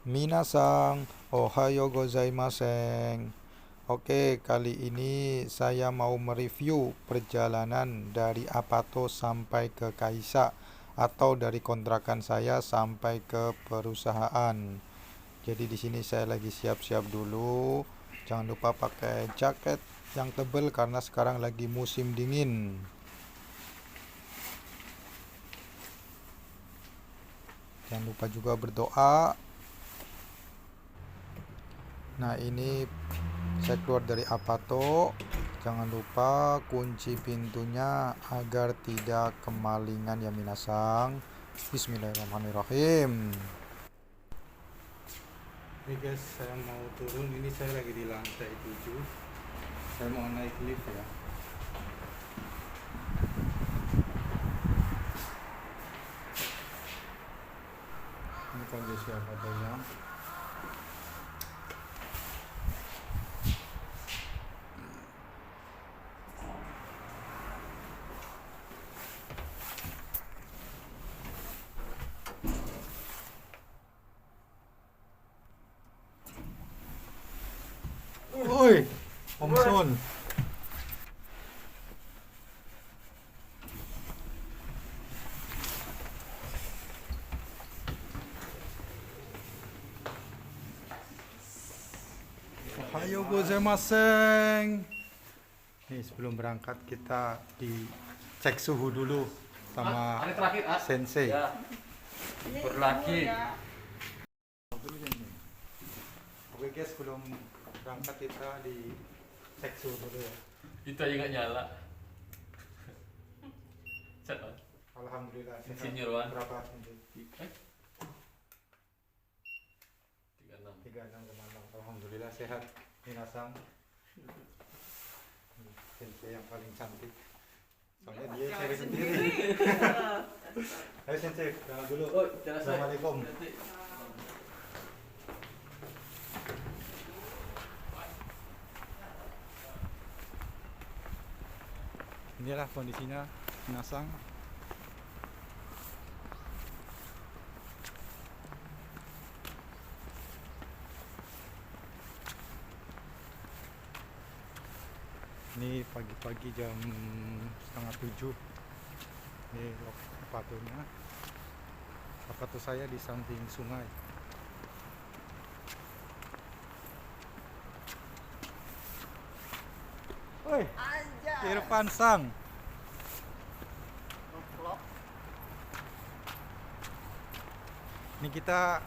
Minasang, ohayo gozaimasen. Oke, kali ini saya mau mereview perjalanan dari Apato sampai ke Kaisa atau dari kontrakan saya sampai ke perusahaan. Jadi di sini saya lagi siap-siap dulu. Jangan lupa pakai jaket yang tebal karena sekarang lagi musim dingin. Jangan lupa juga berdoa. Nah, ini saya keluar dari Apato. Jangan lupa kunci pintunya agar tidak kemalingan ya minasang. Bismillahirrahmanirrahim. Ini guys, saya mau turun. Ini saya lagi di lantai 7. Saya mau naik lift ya. Ini kondisi Apatonya. Woi, Om Sun. Ohayo gozaimasen. Nih sebelum berangkat kita dicek suhu dulu sama sensei. Ya, berlagi. Oke guys, sebelum berangkat kita dicek suhu dulu ya. Itu aja nggak nyala. Set, Alhamdulillah. sehat. Insinyur Wan. Berapa sensei? 36. 36,6. Alhamdulillah sehat. Minasang. Sensei yang paling cantik. Soalnya dia cewek sendiri. Ayo sensei, jalan dulu. Oh, jelas. Assalamualaikum. Inilah kondisinya minasang. Ini pagi-pagi jam 6:30. Ini Apatonya. Apato saya di samping sungai. Woi, Irfan Sang. Ini kita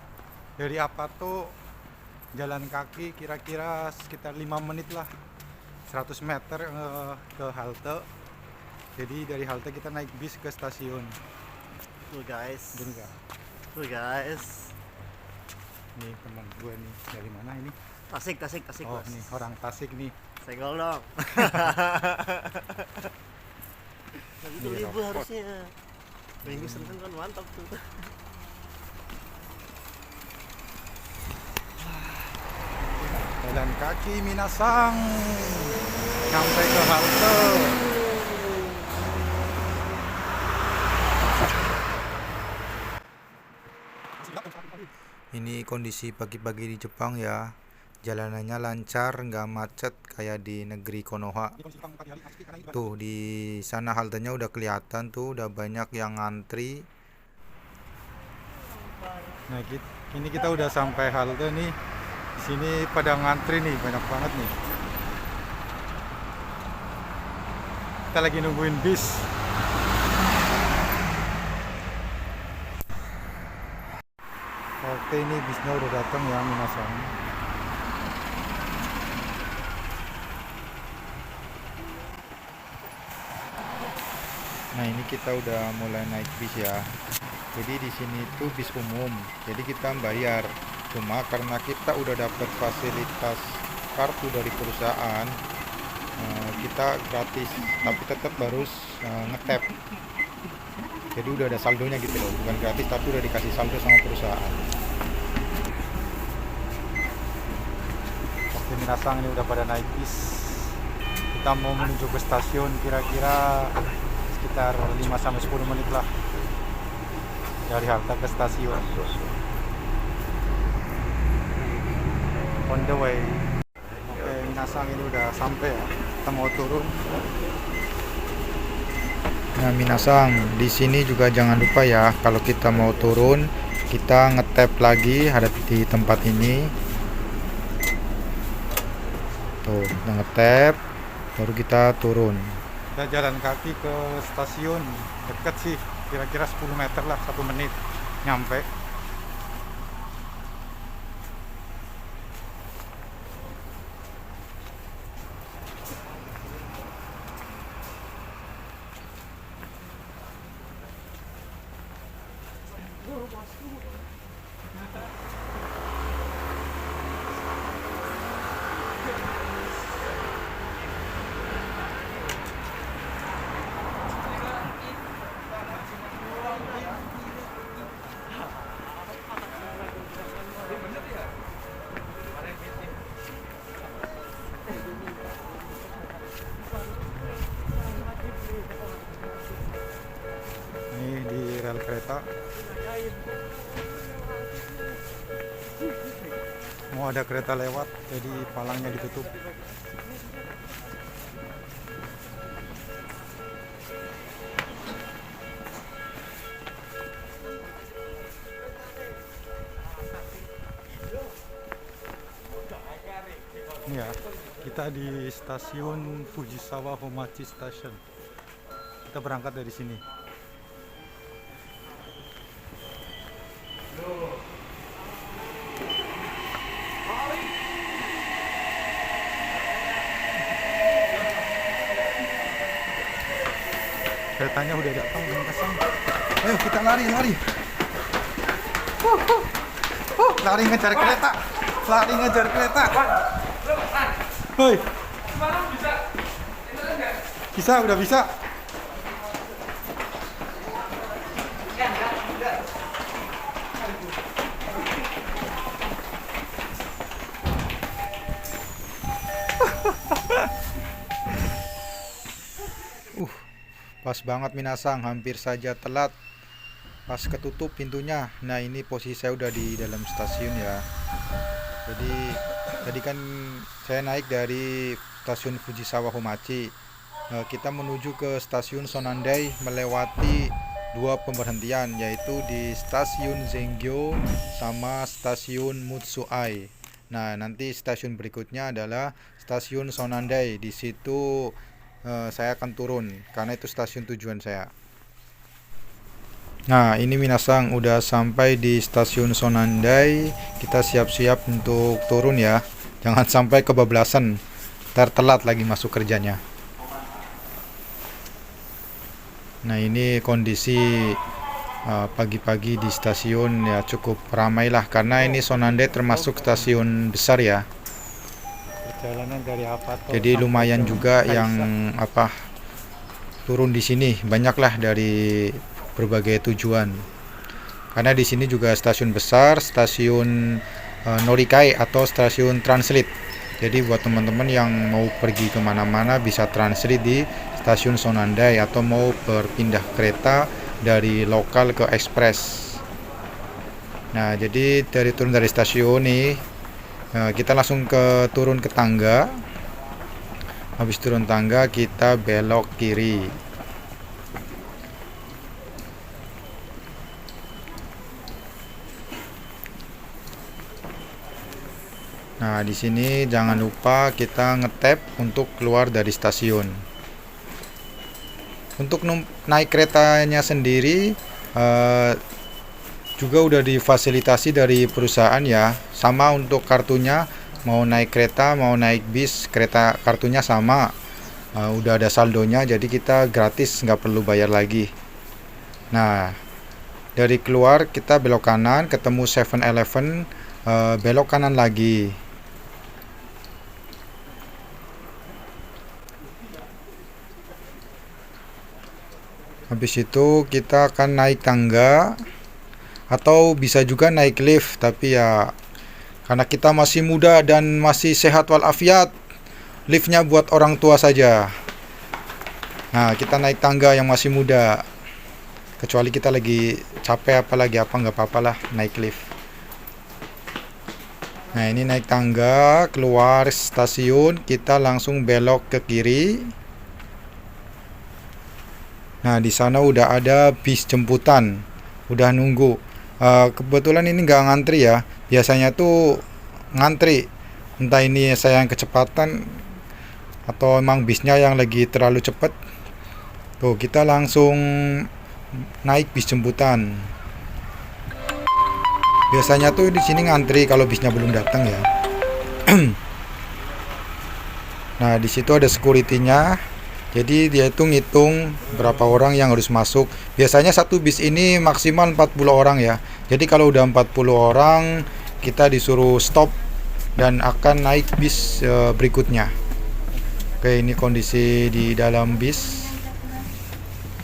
dari Apato jalan kaki kira-kira sekitar 5 menit lah, 100 meter ke halte. Jadi dari halte kita naik bis ke stasiun. Tuh guys. Bener gak? Tuh guys. Nih teman gue nih, dari mana ini? Tasik Oh bos. nih orang Tasik nih. Senggol dong. Tapi itu Nih, libur raport. harusnya. Minggu Senin kan mantap tuh. Jalan kaki minasang sampai ke halte. Ini kondisi pagi-pagi di Jepang ya. Jalanannya lancar, nggak macet kayak di negeri Konoha. Tuh di sana haltenya udah kelihatan tuh, udah banyak yang ngantri. Nah, ini kita udah sampai halte nih. Di sini pada ngantri nih, banyak banget nih. Kita lagi nungguin bis. Oke, ini bisnya udah datang ya minasang. Nah, ini kita udah mulai naik bis ya. Jadi di sini tuh bis umum. Jadi kita bayar. Cuma karena kita udah dapat fasilitas kartu dari perusahaan, kita gratis. Tapi tetap harus ngetap. Jadi udah ada saldonya gitu loh. Bukan gratis tapi udah dikasih saldo sama perusahaan. Oke, minasang ini udah pada naik bis. Kita mau menuju ke stasiun kira-kira sekitar 5-10 menit lah dari halte ke stasiun. the way. Oke, Minasang ini udah sampai ya. Kita mau turun. Nah, Minasang, di sini juga jangan lupa ya, kalau kita mau turun, kita ngetap lagi ada di tempat ini. Tuh, kita ngetap, baru kita turun. Kita jalan kaki ke stasiun, dekat sih, kira-kira 10 meter lah, 1 menit nyampe. Ini di rel kereta. Mau ada kereta lewat, jadi palangnya ditutup. Ini ya, kita di stasiun Fujisawa Homachi Station. Kita berangkat dari sini. Keretanya udah datang, Minasang. Ayo kita lari. Lari ngejar kereta. Hoi. Bisa, udah bisa. Pas banget Minasang, hampir saja telat. Pas ketutup pintunya. Nah, ini posisi saya udah di dalam stasiun ya. Jadi tadi kan saya naik dari stasiun Fujisawa Homachi. Kita menuju ke stasiun Sonandai melewati 2 pemberhentian, yaitu di stasiun Zengyo sama stasiun Mutsuai. Nah, nanti stasiun berikutnya adalah stasiun Sonandai. Di situ saya akan turun karena itu stasiun tujuan saya. Nah, ini Minasang udah sampai di stasiun Sonandai. Kita siap-siap untuk turun ya. Jangan sampai kebablasan, telat lagi masuk kerjanya. Nah, ini kondisi pagi-pagi di stasiun ya, cukup ramai lah karena ini Sonandai termasuk stasiun besar ya. Perjalanan dari Apato. Jadi lumayan juga yang turun di sini, banyaklah dari berbagai tujuan. Karena di sini juga stasiun besar, stasiun Norikai atau stasiun transit. Jadi buat teman-teman yang mau pergi kemana-mana bisa transit di stasiun Sonandai atau mau berpindah kereta dari lokal ke ekspres. Nah, jadi turun dari stasiun nih, kita langsung turun ke tangga. Habis turun tangga kita belok kiri. Nah, di sini jangan lupa kita ngetap untuk keluar dari stasiun. Untuk naik keretanya sendiri juga udah difasilitasi dari perusahaan ya. Sama untuk kartunya, mau naik kereta, mau naik bis, kereta kartunya sama. Udah ada saldonya, jadi kita gratis, nggak perlu bayar lagi. Nah, dari keluar kita belok kanan, ketemu 7-Eleven, belok kanan lagi. Habis itu kita akan naik tangga atau bisa juga naik lift, tapi ya karena kita masih muda dan masih sehat walafiat, liftnya buat orang tua saja. Nah, kita naik tangga yang masih muda. Kecuali kita lagi capek nggak apa-apa lah naik lift. Nah, ini naik tangga keluar stasiun, kita langsung belok ke kiri. Nah, di sana udah ada bis jemputan, udah nunggu. Kebetulan ini nggak ngantri ya. Biasanya tuh ngantri. Entah ini saya yang kecepatan atau emang bisnya yang lagi terlalu cepat. Tuh, kita langsung naik bis jemputan. Biasanya tuh di sini ngantri kalau bisnya belum datang ya. Nah, di situ ada security-nya. Jadi dia itu ngitung berapa orang yang harus masuk. Biasanya satu bis ini maksimal 40 orang ya. Jadi kalau udah 40 orang, kita disuruh stop dan akan naik bis berikutnya. Oke, ini kondisi di dalam bis.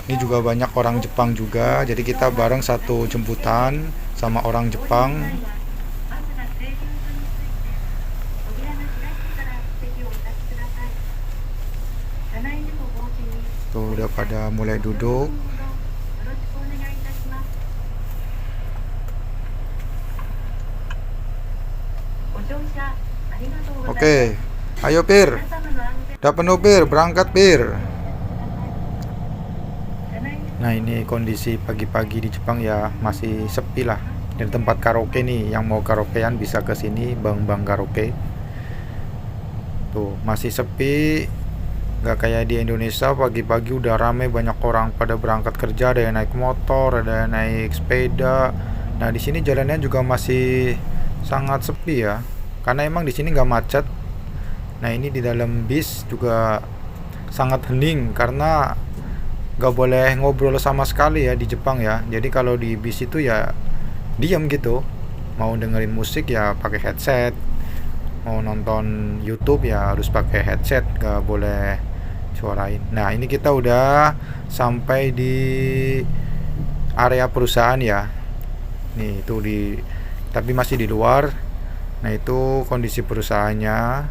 Ini juga banyak orang Jepang juga. Jadi kita bareng satu jemputan sama orang Jepang. Tuh udah pada mulai duduk. Oke, ayo Pir. Udah penuh Pir, berangkat Pir. Nah, ini kondisi pagi-pagi di Jepang ya, masih sepi lah. Dari tempat karaoke nih, yang mau karaokean bisa ke sini, Bang Karaoke. Tuh, masih sepi. Gak kayak di Indonesia, pagi-pagi udah rame, banyak orang pada berangkat kerja, ada yang naik motor, ada yang naik sepeda. Nah, di sini jalannya juga masih sangat sepi ya. Karena emang di sini nggak macet. Nah, ini di dalam bis juga sangat hening karena nggak boleh ngobrol sama sekali ya di Jepang ya. Jadi kalau di bis itu ya diam gitu. Mau dengerin musik ya pakai headset. Mau nonton YouTube ya harus pakai headset, nggak boleh suarain. Nah, ini kita udah sampai di area perusahaan ya. Nih itu tapi masih di luar. Nah, itu kondisi perusahaannya.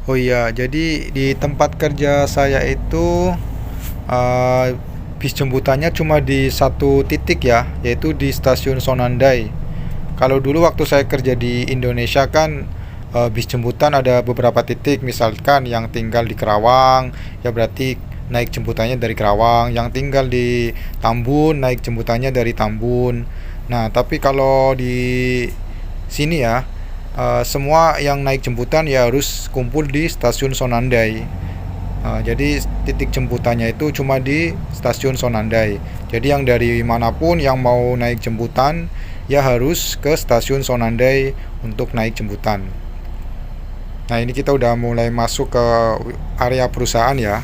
Oh iya, jadi di tempat kerja saya itu uh, bis jemputannya cuma di satu titik ya, yaitu di stasiun Sonandai. Kalau dulu waktu saya kerja di Indonesia kan bis jemputan ada beberapa titik, misalkan yang tinggal di Kerawang, ya berarti naik jemputannya dari Kerawang, yang tinggal di Tambun naik jemputannya dari Tambun. Nah, tapi kalau di sini ya semua yang naik jemputan ya harus kumpul di stasiun Sonandai. Jadi titik jemputannya itu cuma di stasiun Sonandai. Jadi yang dari manapun yang mau naik jemputan ya harus ke stasiun Sonandai untuk naik jemputan. Nah, ini kita udah mulai masuk ke area perusahaan ya.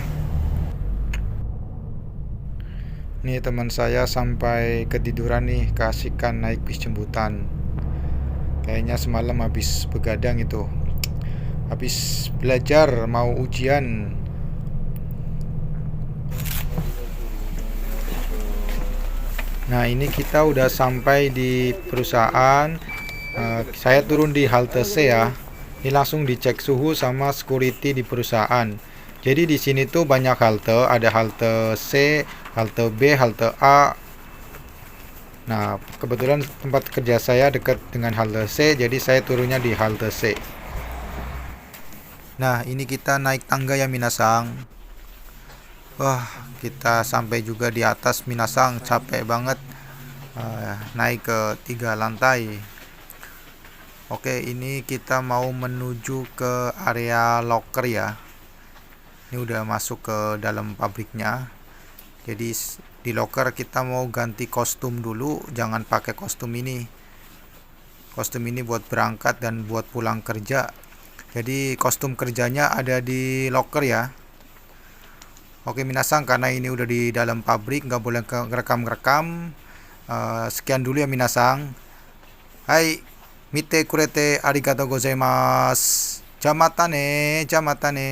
Nih teman saya sampai ketiduran nih, keasikan naik bis jemputan. Kayaknya semalam habis begadang itu. Habis belajar mau ujian. Nah, ini kita udah sampai di perusahaan. Saya turun di halte C ya. Ini langsung dicek suhu sama security di perusahaan. Jadi di sini tuh banyak halte, ada halte C, halte B, halte A. Nah, kebetulan tempat kerja saya dekat dengan halte C, jadi saya turunnya di halte C. Nah, ini kita naik tangga ya Minasang. Wah, kita sampai juga di atas Minasang, capek banget. Naik ke 3 lantai. Oke, ini kita mau menuju ke area locker ya. Ini udah masuk ke dalam pabriknya. Jadi di locker kita mau ganti kostum dulu, jangan pakai kostum ini. Kostum ini buat berangkat dan buat pulang kerja. Jadi kostum kerjanya ada di locker ya. Oke Minasang, karena ini udah di dalam pabrik, nggak boleh ngerekam-ngerekam. Sekian dulu ya Minasang. Hai, mite kurete arigatou gozaimasu. Jamatane, jamatane.